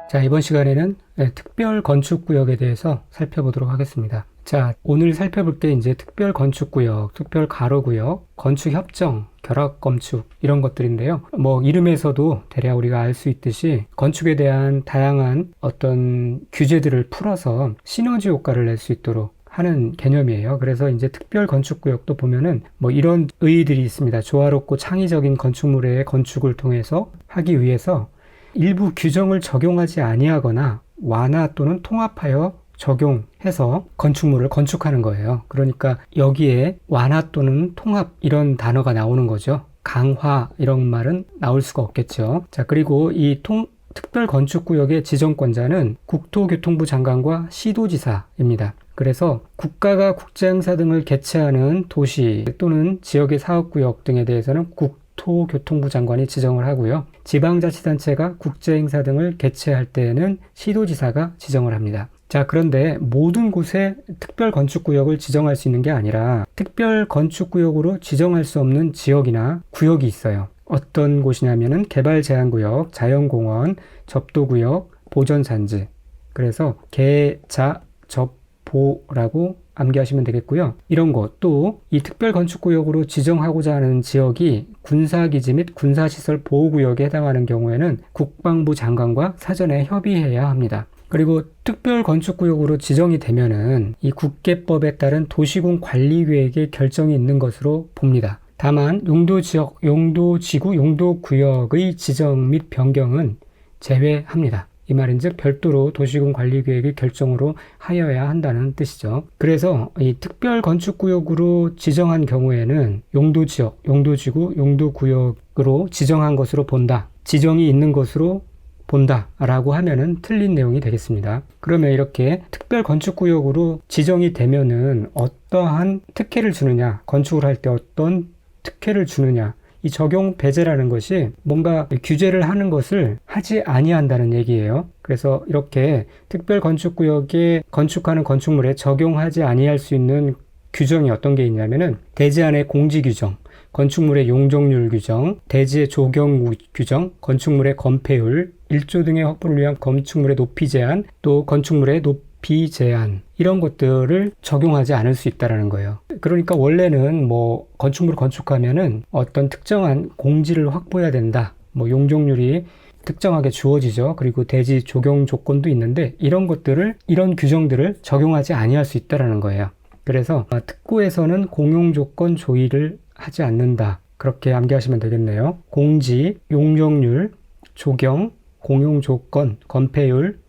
자, 이번 시간에는 특별 건축구역에 대해서 살펴보도록 하겠습니다. 자, 오늘 살펴볼 게 이제 특별 건축구역, 특별 가로구역, 건축협정, 결합건축 이런 것들인데요. 뭐 이름에서도 대략 우리가 알 수 있듯이 건축에 대한 다양한 어떤 규제들을 풀어서 시너지 효과를 낼 수 있도록 하는 개념이에요. 그래서 이제 특별 건축구역도 보면은 뭐 이런 의의들이 있습니다. 조화롭고 창의적인 건축물의 건축을 통해서 하기 위해서 일부 규정을 적용하지 아니하거나 완화 또는 통합하여 적용해서 건축물을 건축하는 거예요. 그러니까 여기에 완화 또는 통합 이런 단어가 나오는 거죠. 강화 이런 말은 나올 수가 없겠죠. 자, 그리고 이 특별 건축구역의 지정권자는 국토교통부 장관과 시도지사입니다. 그래서 국가가 국제행사 등을 개최하는 도시 또는 지역의 사업구역 등에 대해서는 국토교통부 장관이 지정을 하고요. 지방자치단체가 국제행사 등을 개최할 때에는 시도지사가 지정을 합니다. 자, 그런데 모든 곳에 특별건축구역을 지정할 수 있는 게 아니라 특별건축구역으로 지정할 수 없는 지역이나 구역이 있어요. 어떤 곳이냐면은 개발제한구역, 자연공원, 접도구역, 보전산지. 그래서 개, 자, 접, 보라고 암기하시면 되겠고요. 이런 것, 또 이 특별건축구역으로 지정하고자 하는 지역이 군사기지 및 군사시설 보호구역에 해당하는 경우에는 국방부 장관과 사전에 협의해야 합니다. 그리고 특별건축구역으로 지정이 되면은 이 국계법에 따른 도시군 관리계획의 결정이 있는 것으로 봅니다. 다만 용도지역, 용도지구, 용도구역의 지정 및 변경은 제외합니다. 이 말인즉 별도로 도시군 관리계획의 결정으로 하여야 한다는 뜻이죠. 그래서 이 특별건축구역으로 지정한 경우에는 용도지역, 용도지구, 용도구역으로 지정한 것으로 본다. 지정이 있는 것으로 본다 라고 하면은 틀린 내용이 되겠습니다. 그러면 이렇게 특별건축구역으로 지정이 되면은 어떠한 특혜를 주느냐, 건축을 할 때 어떤 특혜를 주느냐, 이 적용 배제라는 것이 뭔가 규제를 하는 것을 하지 아니한다는 얘기예요. 그래서 이렇게 특별건축구역에 건축하는 건축물에 적용하지 아니할 수 있는 규정이 어떤 게 있냐면은 대지안의 공지 규정, 건축물의 용적률 규정, 대지의 조경 규정, 건축물의 건폐율, 일조 등의 확보를 위한 건축물의 높이 제한, 또 건축물의 높이 제한 이런 것들을 적용하지 않을 수 있다는 거예요. 그러니까 원래는 뭐 건축물을 건축하면은 어떤 특정한 공지를 확보해야 된다. 뭐 용적률이 특정하게 주어지죠. 그리고 대지 조경 조건도 있는데 이런 규정들을 적용하지 아니할 수 있다는 거예요. 그래서 특구에서는 공용 조건 조의를 하지 않는다. 그렇게 암기하시면 되겠네요. 공지, 용적률, 조경, 공용 조건, 건폐율,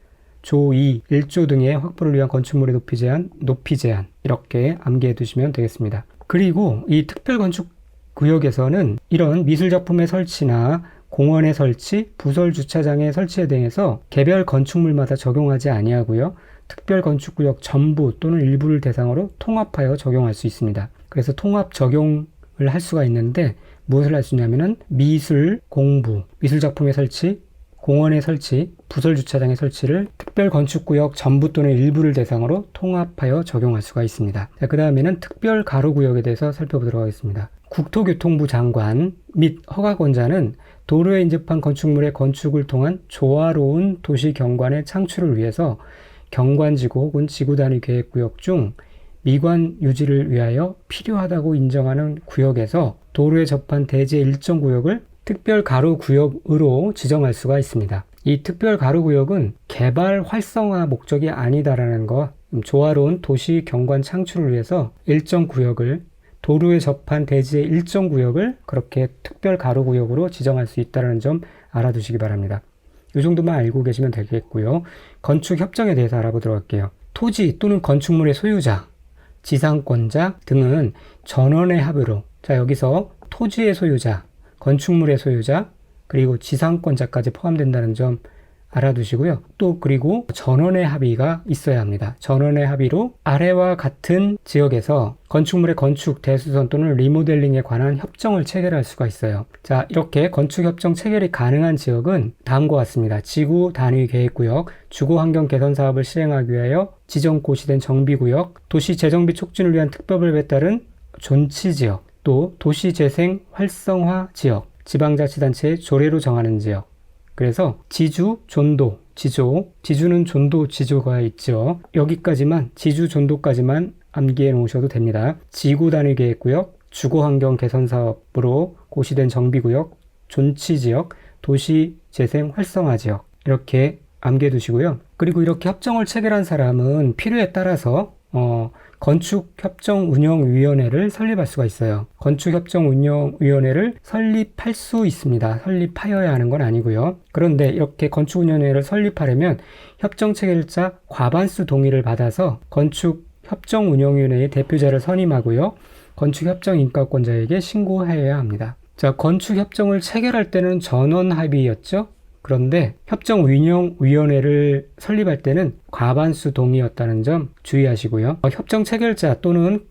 조의, 일조 등의 확보를 위한 건축물의 높이 제한 이렇게 암기해 두시면 되겠습니다. 그리고 이 특별건축구역에서는 이런 미술작품의 설치나 공원의 설치, 부설 주차장의 설치에 대해서 개별 건축물마다 적용하지 아니하고요. 특별건축구역 전부 또는 일부를 대상으로 통합하여 적용할 수 있습니다. 그래서 통합 적용을 할 수가 있는데 무엇을 할 수 있냐면은 미술, 공부, 미술작품의 설치, 공원의 설치, 부설 주차장의 설치를 특별건축구역 전부 또는 일부를 대상으로 통합하여 적용할 수가 있습니다. 자, 그 다음에는 특별가로구역에 대해서 살펴보도록 하겠습니다. 국토교통부 장관 및 허가권자는 도로에 인접한 건축물의 건축을 통한 조화로운 도시 경관의 창출을 위해서 경관지구 혹은 지구단위 계획구역 중 미관 유지를 위하여 필요하다고 인정하는 구역에서 도로에 접한 대지의 일정 구역을 특별가로구역으로 지정할 수가 있습니다. 이 특별가로구역은 개발 활성화 목적이 아니다라는 거, 조화로운 도시 경관 창출을 위해서 일정 구역을 도로에 접한 대지의 일정 구역을 그렇게 특별가로구역으로 지정할 수 있다는 점 알아두시기 바랍니다. 이 정도만 알고 계시면 되겠고요. 건축협정에 대해서 알아보도록 할게요. 토지 또는 건축물의 소유자, 지상권자 등은 전원의 합의로, 자 여기서 토지의 소유자, 건축물의 소유자, 그리고 지상권자까지 포함된다는 점 알아두시고요. 또 그리고 전원의 합의가 있어야 합니다. 전원의 합의로 아래와 같은 지역에서 건축물의 건축, 대수선 또는 리모델링에 관한 협정을 체결할 수가 있어요. 자, 이렇게 건축협정 체결이 가능한 지역은 다음과 같습니다. 지구 단위 계획구역, 주거환경 개선 사업을 시행하기 위하여 지정 고시된 정비구역, 도시 재정비 촉진을 위한 특별법에 따른 존치지역, 또 도시재생 활성화 지역, 지방자치단체의 조례로 정하는 지역, 그래서 지주, 존도, 지주는 존도, 지조가 있죠. 여기까지만, 지주, 존도까지만 암기해 놓으셔도 됩니다. 지구 단위 계획구역, 주거환경 개선 사업으로 고시된 정비구역, 존치지역, 도시재생 활성화 지역 이렇게 암기해 두시고요. 그리고 이렇게 협정을 체결한 사람은 필요에 따라서 건축협정운영위원회를 설립할 수가 있어요. 건축협정운영위원회를 설립할 수 있습니다. 설립하여야 하는 건 아니고요. 그런데 이렇게 건축운영위원회를 설립하려면 협정체결자 과반수 동의를 받아서 건축협정운영위원회의 대표자를 선임하고요. 건축협정인가권자에게 신고해야 합니다. 자, 건축협정을 체결할 때는 전원 합의였죠. 그런데 협정운영위원회를 설립할 때는 과반수 동의였다는 점 주의하시고요. 협정 체결자 또는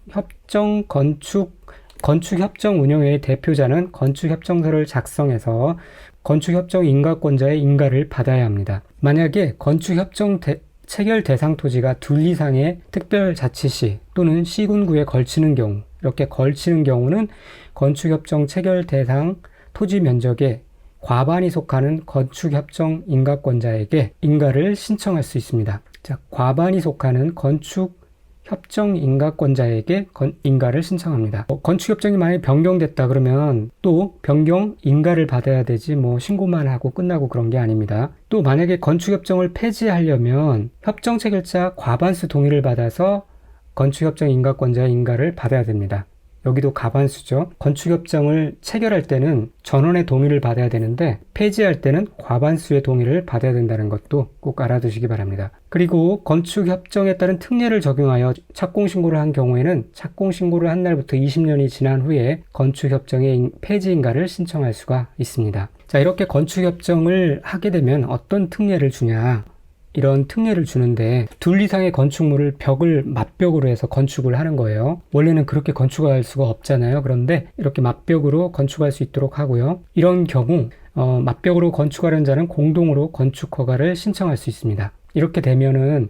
건축협정운영회의 대표자는 건축협정서를 작성해서 건축협정 인가권자의 인가를 받아야 합니다. 만약에 건축협정 체결 대상 토지가 둘 이상의 특별자치시 또는 시군구에 걸치는 경우, 이렇게 걸치는 경우는 건축협정 체결 대상 토지 면적의 과반이 속하는 건축협정 인가권자에게 인가를 신청할 수 있습니다. 자, 과반이 속하는 건축협정 인가권자에게 인가를 신청합니다. 건축협정이 만약에 변경됐다 그러면 또 변경 인가를 받아야 되지 신고만 하고 끝나고 그런 게 아닙니다. 또 만약에 건축협정을 폐지하려면 협정 체결자 과반수 동의를 받아서 건축협정 인가권자의 인가를 받아야 됩니다. 여기도 과반수죠. 건축협정을 체결할 때는 전원의 동의를 받아야 되는데 폐지할 때는 과반수의 동의를 받아야 된다는 것도 꼭 알아두시기 바랍니다. 그리고 건축협정에 따른 특례를 적용하여 착공신고를 한 경우에는 착공신고를 한 날부터 20년이 지난 후에 건축협정의 폐지인가를 신청할 수가 있습니다. 자, 이렇게 건축협정을 하게 되면 어떤 특례를 주냐? 이런 특례를 주는데 둘 이상의 건축물을 벽을 맞벽으로 해서 건축을 하는 거예요. 원래는 그렇게 건축할 수가 없잖아요. 그런데 이렇게 맞벽으로 건축할 수 있도록 하고요. 이런 경우 맞벽으로 건축하려는 자는 공동으로 건축 허가를 신청할 수 있습니다. 이렇게 되면은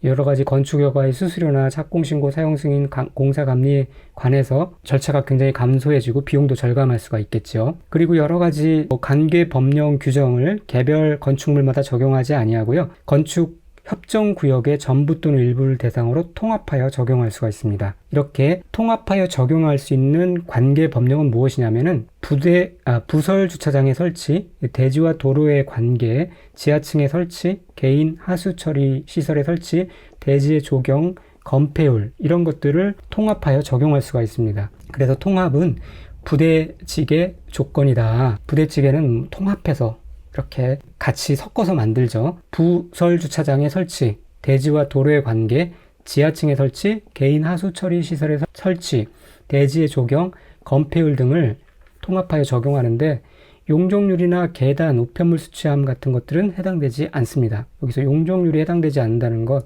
여러 가지 건축 허가의 수수료나 착공신고 사용 승인 공사 감리에 관해서 절차가 굉장히 감소해지고 비용도 절감할 수가 있겠죠. 그리고 여러 가지 관계 법령 규정을 개별 건축물마다 적용하지 아니하고요. 건축 협정구역의 전부 또는 일부를 대상으로 통합하여 적용할 수가 있습니다. 이렇게 통합하여 적용할 수 있는 관계 법령은 무엇이냐면은 부설 주차장의 설치, 대지와 도로의 관계, 지하층의 설치, 개인 하수 처리 시설의 설치, 대지의 조경, 건폐율 이런 것들을 통합하여 적용할 수가 있습니다. 그래서 통합은 부대찌개 조건이다. 부대찌개는 통합해서 이렇게 같이 섞어서 만들죠. 부설 주차장의 설치, 대지와 도로의 관계, 지하층의 설치, 개인 하수 처리 시설의 설치, 대지의 조경, 건폐율 등을 통합하여 적용하는데 용적률이나 계단, 우편물 수취함 같은 것들은 해당되지 않습니다. 여기서 용적률이 해당되지 않는다는 것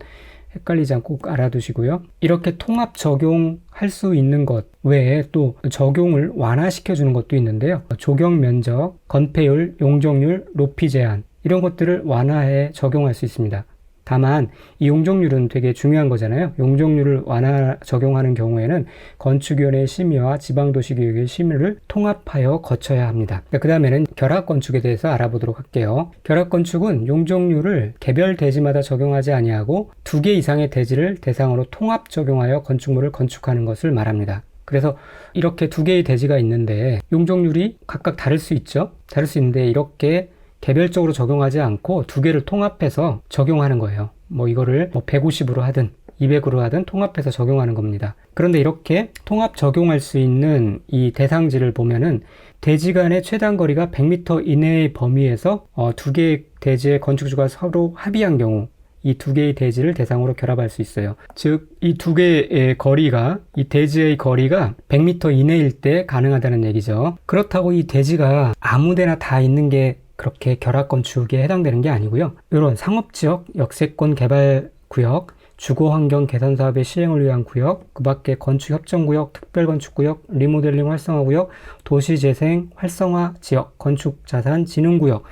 헷갈리지 않고 꼭 알아두시고요. 이렇게 통합 적용할 수 있는 것 외에 또 적용을 완화시켜 주는 것도 있는데요. 조경 면적, 건폐율, 용적률, 높이 제한 이런 것들을 완화해 적용할 수 있습니다. 다만 이 용적률은 되게 중요한 거잖아요. 용적률을 완화 적용하는 경우에는 건축위원회의 심의와 지방도시계획의 심의를 통합하여 거쳐야 합니다. 그 다음에는 결합건축에 대해서 알아보도록 할게요. 결합건축은 용적률을 개별 대지마다 적용하지 아니하고 2개 이상의 대지를 대상으로 통합 적용하여 건축물을 건축하는 것을 말합니다. 그래서 이렇게 2개의 대지가 있는데 용적률이 각각 다를 수 있죠. 다를 수 있는데 이렇게 개별적으로 적용하지 않고 2개를 통합해서 적용하는 거예요. 이거를 150으로 하든 200으로 하든 통합해서 적용하는 겁니다. 그런데 이렇게 통합 적용할 수 있는 이 대상지를 보면은 대지 간의 최단 거리가 100m 이내의 범위에서 2개의 대지의 건축주가 서로 합의한 경우 이 2개의 대지를 대상으로 결합할 수 있어요. 즉, 이 2개의 거리가, 이 대지의 거리가 100m 이내일 때 가능하다는 얘기죠. 그렇다고 이 대지가 아무 데나 다 있는 게 그렇게 결합건축에 해당되는 게 아니고요. 이런 상업지역, 역세권 개발구역, 주거환경 개선사업의 시행을 위한 구역, 그 밖에 건축협정구역, 특별건축구역, 리모델링 활성화구역, 도시재생 활성화 지역, 건축자산진흥구역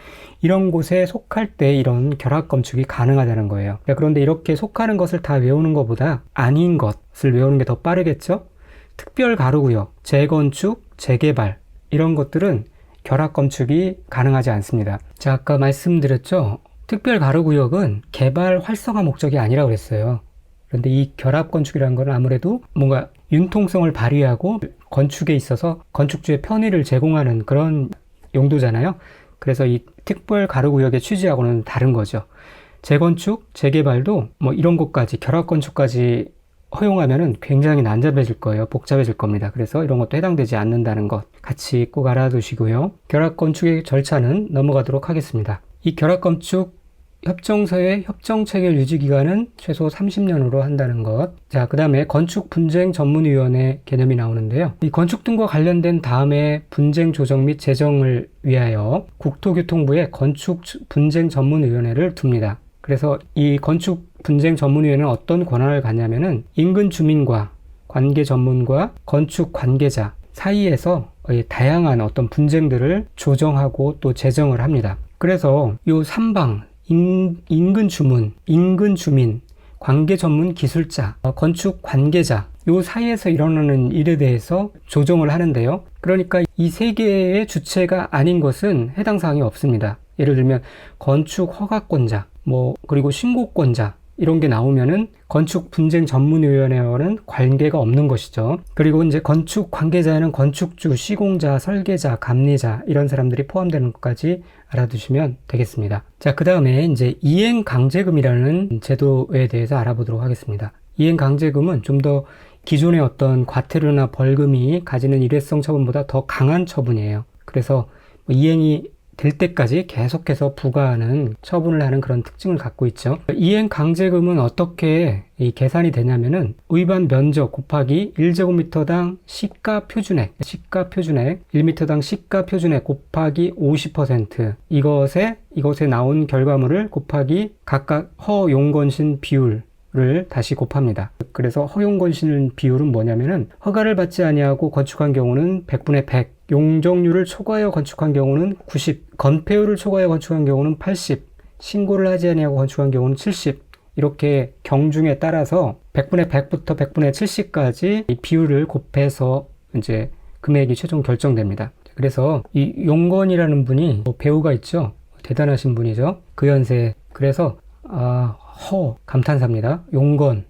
이런 곳에 속할 때 이런 결합건축이 가능하다는 거예요. 그런데 이렇게 속하는 것을 다 외우는 것보다 아닌 것을 외우는 게 더 빠르겠죠? 특별가로구역, 재건축, 재개발 이런 것들은 결합 건축이 가능하지 않습니다. 자, 아까 말씀드렸죠. 특별 가로구역은 개발 활성화 목적이 아니라고 그랬어요. 그런데 이 결합 건축이라는 건 아무래도 뭔가 융통성을 발휘하고 건축에 있어서 건축주의 편의를 제공하는 그런 용도잖아요. 그래서 이 특별 가로구역의 취지하고는 다른 거죠. 재건축, 재개발도 뭐 이런 것까지 결합 건축까지 허용하면은 굉장히 난잡해질 거예요. 복잡해질 겁니다. 그래서 이런 것도 해당되지 않는다는 것 같이 꼭 알아두시고요. 결합 건축의 절차는 넘어가도록 하겠습니다. 이 결합 건축 협정서의 협정 체결 유지 기간은 최소 30년으로 한다는 것. 자, 그 다음에 건축 분쟁 전문위원회 개념이 나오는데요. 이 건축 등과 관련된 다음에 분쟁 조정 및 재정을 위하여 국토교통부에 건축 분쟁 전문위원회를 둡니다. 그래서 이 건축 분쟁 전문위원회는 어떤 권한을 갖냐면은 인근 주민과 관계 전문가, 건축 관계자 사이에서 다양한 어떤 분쟁들을 조정하고 또 재정을 합니다. 그래서 요 3방 인근 주민, 관계 전문 기술자, 건축 관계자 요 사이에서 일어나는 일에 대해서 조정을 하는데요. 그러니까 이 세 개의 주체가 아닌 것은 해당 사항이 없습니다. 예를 들면 건축 허가권자, 그리고 신고권자 이런 게 나오면은 건축 분쟁 전문위원회와는 관계가 없는 것이죠. 그리고 이제 건축 관계자에는 건축주, 시공자, 설계자, 감리자 이런 사람들이 포함되는 것까지 알아두시면 되겠습니다. 자, 그 다음에 이제 이행강제금이라는 제도에 대해서 알아보도록 하겠습니다. 이행강제금은 좀 더 기존의 어떤 과태료나 벌금이 가지는 일회성 처분보다 더 강한 처분이에요. 그래서 이행이 될 때까지 계속해서 부과하는 처분을 하는 그런 특징을 갖고 있죠. 이행 강제금은 어떻게 계산이 되냐면은 위반 면적 곱하기 1제곱미터당 시가 표준액 1m당 시가 표준액 곱하기 50% 이것에 나온 결과물을 곱하기 각각 허용건신 비율 를 다시 곱합니다. 그래서 허용건신 비율은 뭐냐면은 허가를 받지 아니하고 건축한 경우는 100분의 100, 용적률을 초과하여 건축한 경우는 90, 건폐율을 초과하여 건축한 경우는 80, 신고를 하지 아니하고 건축한 경우는 70 이렇게 경중에 따라서 100분의 100부터 100분의 70까지 이 비율을 곱해서 이제 금액이 최종 결정됩니다. 그래서 이 용건이라는 분이 배우가 있죠. 대단하신 분이죠. 그 연세. 그래서 감탄사입니다. 용건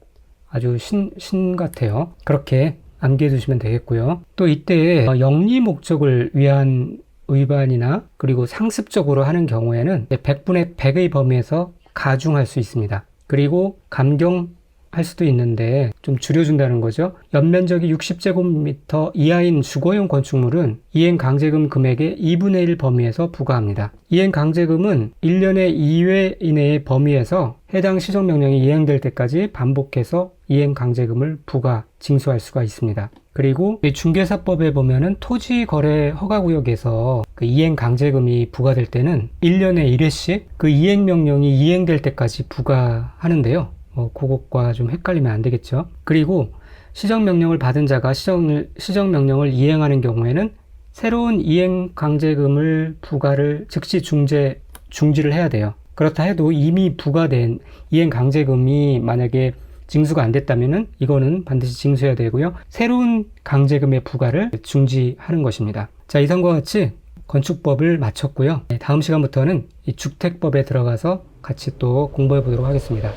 아주 신 같아요. 그렇게 암기해 두시면 되겠고요. 또 이때 영리 목적을 위한 위반이나 그리고 상습적으로 하는 경우에는 100분의 100의 범위에서 가중할 수 있습니다. 그리고 감경할 수도 있는데 좀 줄여준다는 거죠. 연면적이 60제곱미터 이하인 주거용 건축물은 이행강제금 금액의 2분의 1 범위에서 부과합니다. 이행강제금은 1년의 2회 이내의 범위에서 해당 시정명령이 이행될 때까지 반복해서 이행강제금을 징수할 수가 있습니다. 그리고 중개사법에 보면은 토지거래 허가구역에서 그 이행강제금이 부과될 때는 1년에 1회씩 그 이행명령이 이행될 때까지 부과하는데요. 그것과 좀 헷갈리면 안 되겠죠. 그리고 시정명령을 받은 자가 시정명령을 이행하는 경우에는 새로운 이행강제금을 부과를 즉시 중지를 해야 돼요. 그렇다 해도 이미 부과된 이행강제금이 만약에 징수가 안 됐다면은 이거는 반드시 징수해야 되고요. 새로운 강제금의 부과를 중지하는 것입니다. 자, 이상과 같이 건축법을 마쳤고요. 다음 시간부터는 이 주택법에 들어가서 같이 또 공부해 보도록 하겠습니다.